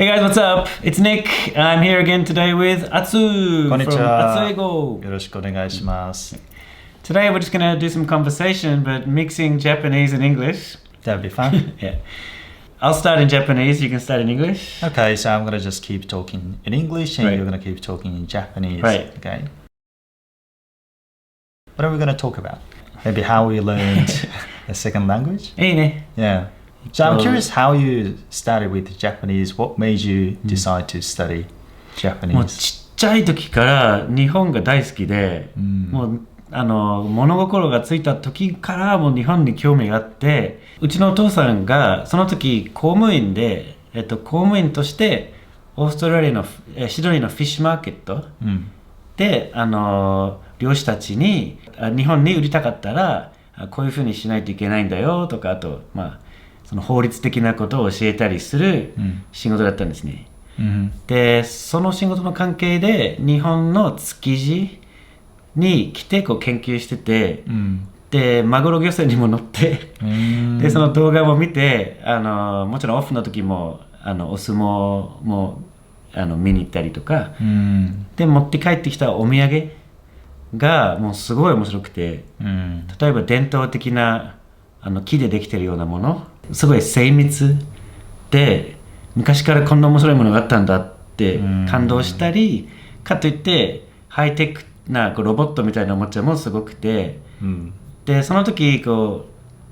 Hey guys, what's up? It's Nick. I'm here again today with Atsu こんに from ちは。 Atsueigo. よろしくお願いします。Today we're just gonna do some conversation, but mixing Japanese and English. That'd be fun. Yeah. I'll start in Japanese, you can start in English. Okay, so I'm gonna just keep talking in English and Right. you're gonna keep talking in Japanese. Right. Okay. What are we gonna talk about? Maybe how we learned a second language? いいね。 Yeah. So I'm curious how you started with Japanese. What made you decide to study もう Japanese? ちっちゃい時から日本が大好きで、もう物心がついた時からもう日本に興味があって、うちのお父さんがその時公務員で、公務員としてオーストラリアのシドニーのフィッシュマーケットで、漁師たちに日本に売りたかったらこういうふうにしないといけないんだよとか、あとその法律的なことを教えたりする仕事だったんですね。で、その仕事の関係で日本の築地に来てこう研究してて、でマグロ漁船にも乗ってでその動画も見て、もちろんオフの時もお相撲も見に行ったりとか、で持って帰ってきたお土産がもうすごい面白くて、例えば伝統的な木でできてるようなもの、すごい精密で昔からこんな面白いものがあったんだって感動したり、かといってハイテクなロボットみたいなおもちゃもすごくて、でその時こ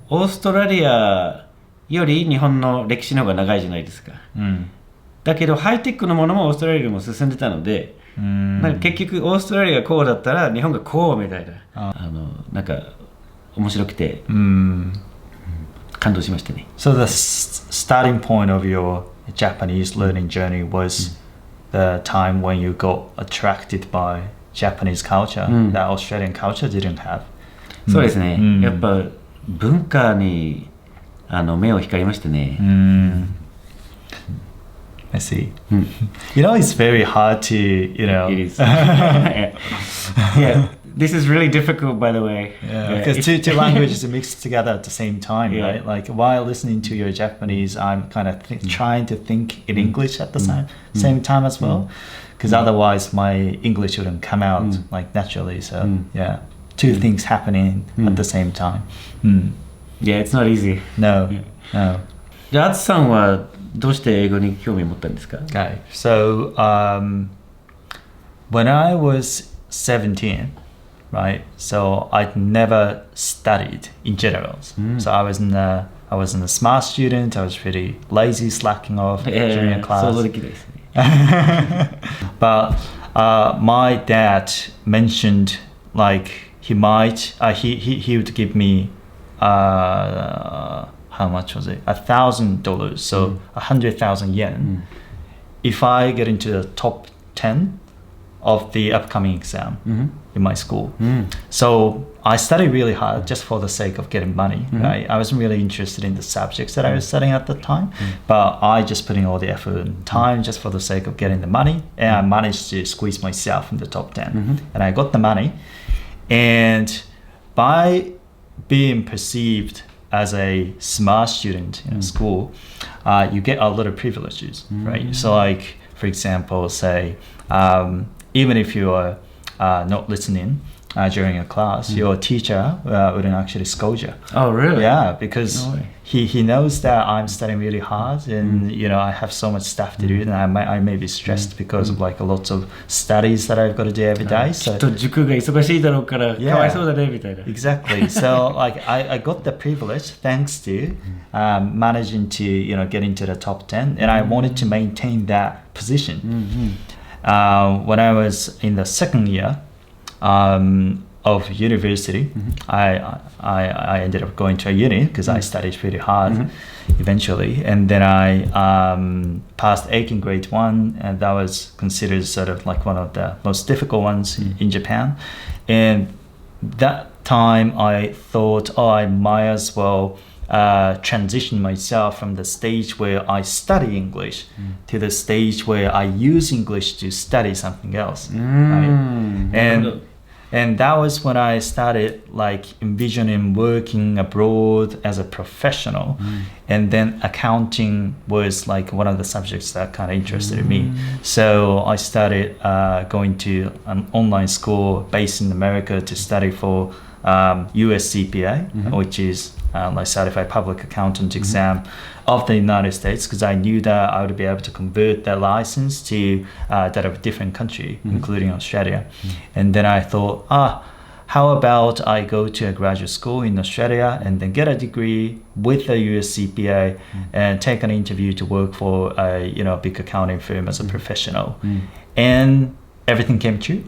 うオーストラリアより日本の歴史の方が長いじゃないですか、だけどハイテクのものもオーストラリアよりも進んでたので、なんか結局オーストラリアがこうだったら日本がこうみたいな、なんか面白くて、感動しましたね。 So the starting point of your Japanese learning journey was the time when you got attracted by Japanese culture that Australian culture didn't have. そうですね、やっぱ文化に目を光りましたね。I see. You know, it's very hard to, you know. It is. Yeah, this is really difficult, by the way. Because two languages are mixed together at the same time, right? Like while listening to your Japanese, I'm kind of trying to think in English at the same time as well. Because otherwise my English wouldn't come out like naturally. So yeah, two things happening at the same time. Yeah, it's not easy. No. じゃあ、Atsuさんはどうして英語に興味を持ったんですか？ Okay, so when I was 17, right? So I'd never studied in general. So I wasn't a smart student. I was pretty lazy, slacking off during a class. 想像できないですね。But my dad mentioned like he might he would give me how much was it? $1,000, so 100,000 yen. If I get into the top 10 of the upcoming exam in my school. So I studied really hard just for the sake of getting money. Right? I wasn't really interested in the subjects that I was studying at the time, but I just put in all the effort and time just for the sake of getting the money, and I managed to squeeze myself in the top 10. And I got the money, and by being perceived as a smart student in a school, you get a lot of privileges, right? So like, for example, say, even if you are not listening during a class, your teacher wouldn't actually scold you. Oh, really? Yeah, because No way. he knows that I'm studying really hard, and you know I have so much stuff to do, and I may be stressed because of like lots of studies that I've got to do every day. きっと塾が忙しいだろうからかわいそうだねみたいな。 Exactly. So like I got the privilege thanks to managing to get into the top 10, and I wanted to maintain that position. When I was in the second year of university, I ended up going to a uni because I studied pretty hard eventually, and then I passed 8 in grade 1, and that was considered sort of like one of the most difficult ones in Japan. And that time I thought, I might as well transition myself from the stage where I study English to the stage where I use English to study something else. Right? And And that was when I started like envisioning working abroad as a professional. And then accounting was like one of the subjects that kind of interested me. So I started going to an online school based in America to study for US CPA, which is like Certified Public Accountant exam of the United States, because I knew that I would be able to convert that license to that of a different country, including Australia. And then I thought, how about I go to a graduate school in Australia and then get a degree with a US CPA and take an interview to work for a big accounting firm as a professional. And everything came true.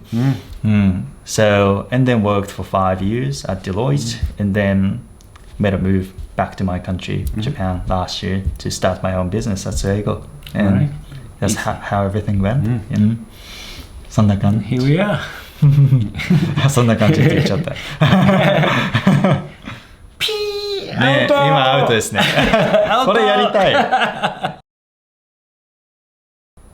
So, and then worked for 5 years at Deloitte, and then made a move back to my country, Japan, last year to start my own business, Atsueigo. And that's how everything went. そんな感じ。Here we are. そんな感じって言っちゃった。ピーね、今アウトですね。これやりたい。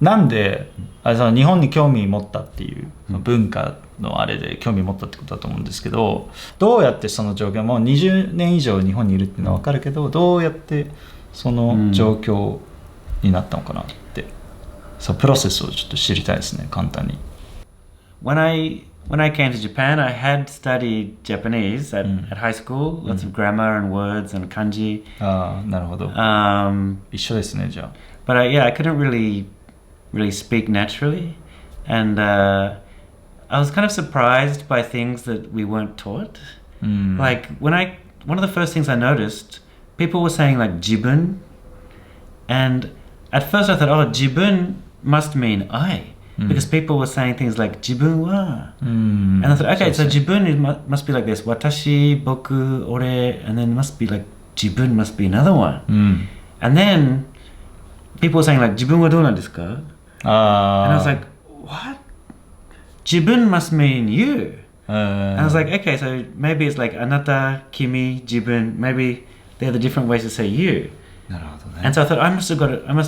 なんでその日本に興味持ったっていう文化のあれで興味持ったってことだと思うんですけど、どうやってその状況、もう20年以上日本にいるっていうのは分かるけど、どうやってその状況になったのかなって、そのプロセスをちょっと知りたいですね、簡単に。When I came to Japan, I had studied Japanese at high school, lots of grammar and words and kanji. ああ、なるほど。一緒ですね、じゃあ。But I couldn't really speak naturally, and I was kind of surprised by things that we weren't taught. Like one of the first things I noticed, people were saying like jibun, and at first I thought, oh, jibun must mean I, because people were saying things like jibun wa, and I thought, okay, so jibun must be like this, watashi, boku, ore, and then must be like jibun must be another one, and then people were saying like jibun wa dou nan desu ka? And I was like, what? Jibun must mean you. And I was like, okay, so maybe it's like anata, kimi, jibun. Maybe they're the different ways to say you. And so I thought I must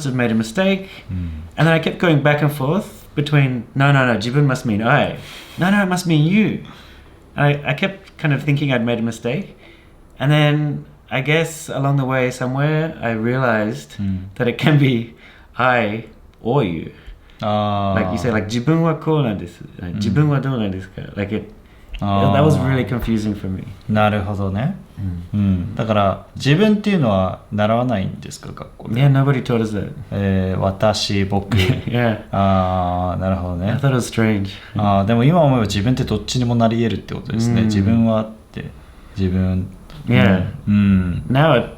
have made a mistake. And then I kept going back and forth between no, jibun must mean I. No, it must mean you. And I kept kind of thinking I'd made a mistake. And then I guess along the way somewhere I realized that it can be I or you. Like you say, like 自分はこうなんです。自分はどうなんですか? Like that was really confusing for me. なるほどね。だから自分っていうのは習わないんですか、学校で。Yeah, nobody taught us that. 私、僕。Yeah. なるほどね。I thought it was strange. でも今思えば自分ってどっちにもなり得るってことですね。自分はって自分。Yeah. Now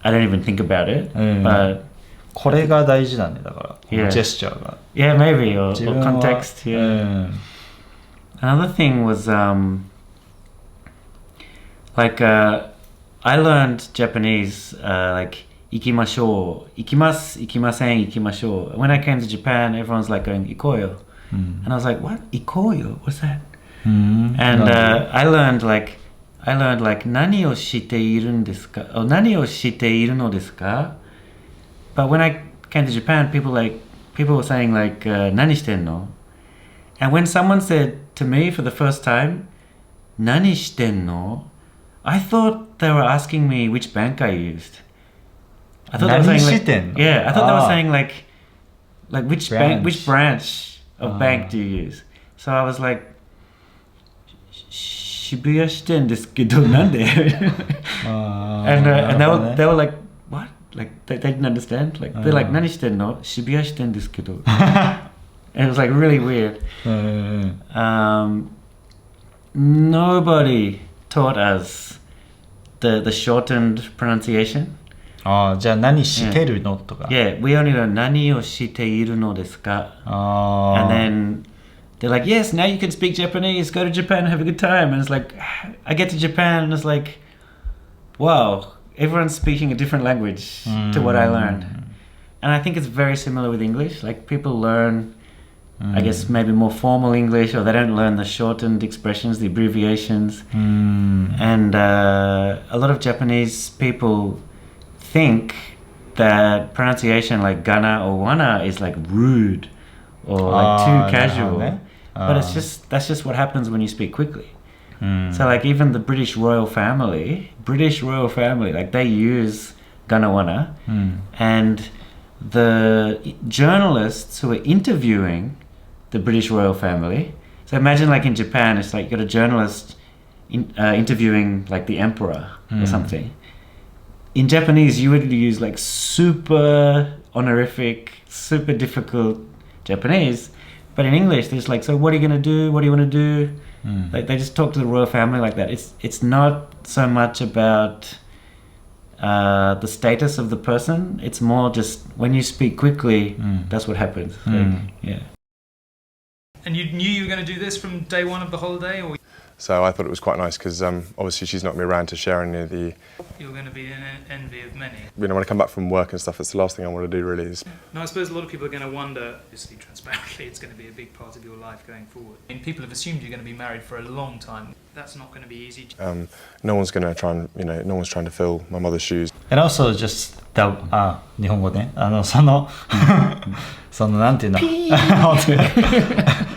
I don't even think about it. Butこれが大事だね、だから、ジェスチャーが。Yeah, maybe, or context. Yeah. Another thing was, I learned Japanese, like, 行きましょう、行きます、行きません、行きましょう. When I came to Japan, everyone's like going, 行こうよ. And I was like, what? 行こうよ? What's that? And I learned like, 何をしているんですか? Or 何をしているのですか? But when I came to Japan, people were saying like, 何してんの? And when someone said to me for the first time, 何してんの? I thought they were asking me which bank I used. I thought they were saying like, yeah, I thought they were saying like which branch of bank do you use? So I was like, 渋谷支店ですけどなんで? And they were like, what? Like they didn't understand. Like they're like 何してんの? 渋谷支店ですけど. And it was like really weird. Nobody taught us the shortened pronunciation. じゃあ何してるのとか. Yeah, we only know 何をしているのですか? And then they're like, yes, now you can speak Japanese. Go to Japan and have a good time. And it's like, I get to Japan and it's like, wow, everyone's speaking a different language to what I learned. And I think it's very similar with English. Like people learn, I guess maybe more formal English, or they don't learn the shortened expressions, the abbreviations. And a lot of Japanese people think that pronunciation like gonna or wanna is like rude or like too casual. But that's just what happens when you speak quickly. So like even the British royal family, like they use gonna, and the journalists who are interviewing the British royal family. So imagine like in Japan, it's like you got a journalist interviewing like the emperor or something. In Japanese, you would use like super honorific, super difficult Japanese. But in English, there's like, so what are you going to do? What do you want to do? Like they just talk to the royal family like that. It's not so much about the status of the person. It's more just when you speak quickly, that's what happens. Like, yeah. And you knew you were going to do this from day one of the holiday? Or So I thought it was quite nice because obviously she's not me around to share any of the... you're going to be in envy of many? You know, when I come back from work and stuff, it's the last thing I want to do really is... No, I suppose a lot of people are going to wonder, obviously transparently, it's going to be a big part of your life going forward. I mean, people have assumed you're going to be married for a long time. That's not going to be easy. no one's going to try and, no one's trying to fill my mother's shoes. And also just the 日本語ねそのなんていうの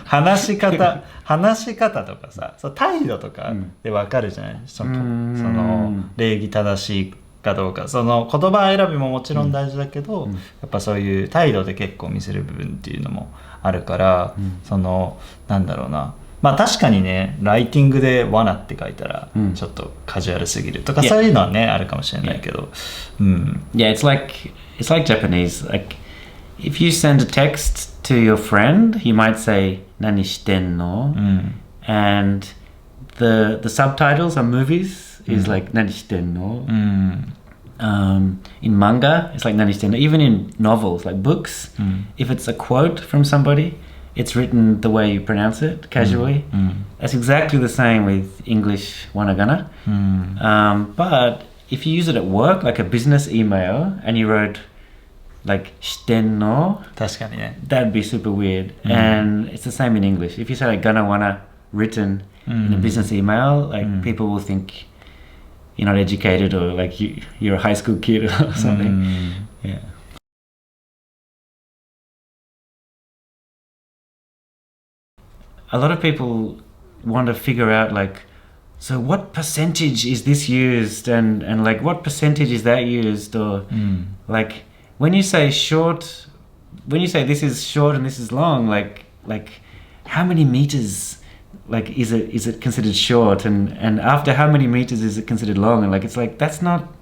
話し方とかさ態度とかで分かるじゃない、その礼儀正しいかどうか、その言葉選びももちろん大事だけど、やっぱそういう態度で結構見せる部分っていうのもあるから、そのなんだろうな、まあ確かにね、ライティングで罠って書いたらちょっとカジュアルすぎるとか、そういうのはねあるかもしれないけど、Yeah, it's like Japanese. Like if you send a text to your friend, you might say 何してんの? And the subtitles on movies is like 何してんの? In manga, it's like 何してんの? Even in novels, like books, if it's a quote from somebody, it's written the way you pronounce it casually. That's exactly the same with English wanagana. But if you use it at work, like a business email, and you wrote like してんの? 確かにね。 That'd be super weird. And it's the same in English. If you say like gonna wanna written in a business email, like people will think you're not educated or like you're a high school kid or something. Yeah. A lot of people want to figure out like, so what percentage is this used and like what percentage is that used, or like when you say short, when you say this is short and this is long, like how many meters like is it considered short, and after how many meters is it considered long, and like it's like that's not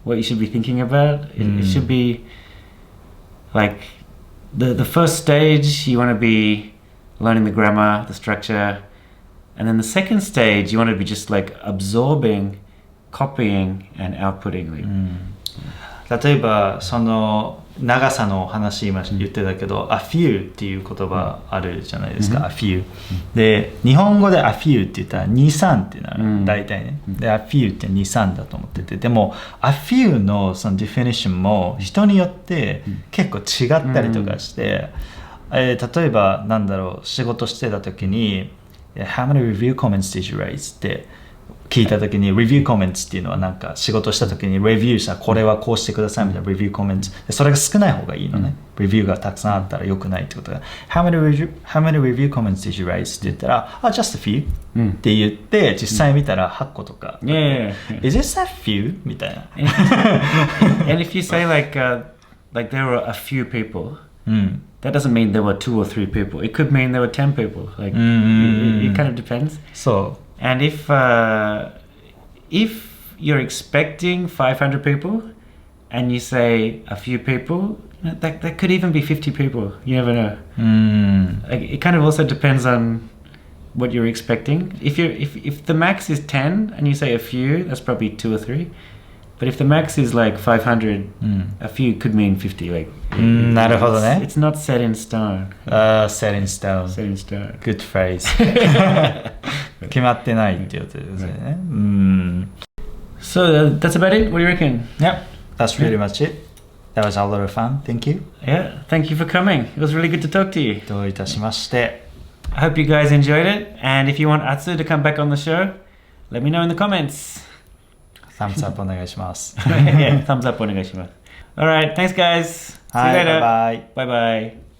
what you should be thinking about. It should be like the first stage you want to be learning the grammar, the structure, and then the second stage you want to be just like absorbing, copying and outputting. Like, 例えばその長さの話今言ってたけど、a few っていう言葉あるじゃないですか、a few で日本語で a few って言ったら 2,3 ってなる、大体ね、で a few って 2,3 だと思ってて、でも a few のその definition も人によって結構違ったりとかして、例えばなんだろう、仕事してた時に How many review comments did you raise? って聞いた時に review comments っていうのはなんか仕事した時にレビューしたこれはこうしてくださいみたいな review comments で、それが少ない方がいいのね、レビューがたくさんあったら良くないってことが How many review comments did you raise? って言ったらjust a few、って言って実際見たら8個とか、Is this a few? みたいなand if you say like there were a few people, that doesn't mean there were 2 or 3 people. It could mean there were 10 people. Like it kind of depends. So, and if you're expecting 500 people and you say a few people, that could even be 50 people. You never know. Like, it kind of also depends on what you're expecting. If the max is 10 and you say a few, that's probably 2 or 3. But if the max is like 500, a few could mean 50. Like, なるほどね。 It's not set in stone. Set in stone. Set in stone. Good phrase. 決まってないっていうことですよね。So that's about it. What do you reckon? Yep, that's pretty much it. That was a lot of fun. Thank you. Yeah, thank you for coming. It was really good to talk to you. どういたしまして。I hope you guys enjoyed it. And if you want Atsu to come back on the show, let me know in the comments. Thumbs up お願いします。Yeah, thumbs up お願いします。Alright, thanks guys. See you later. Bye bye. Bye bye.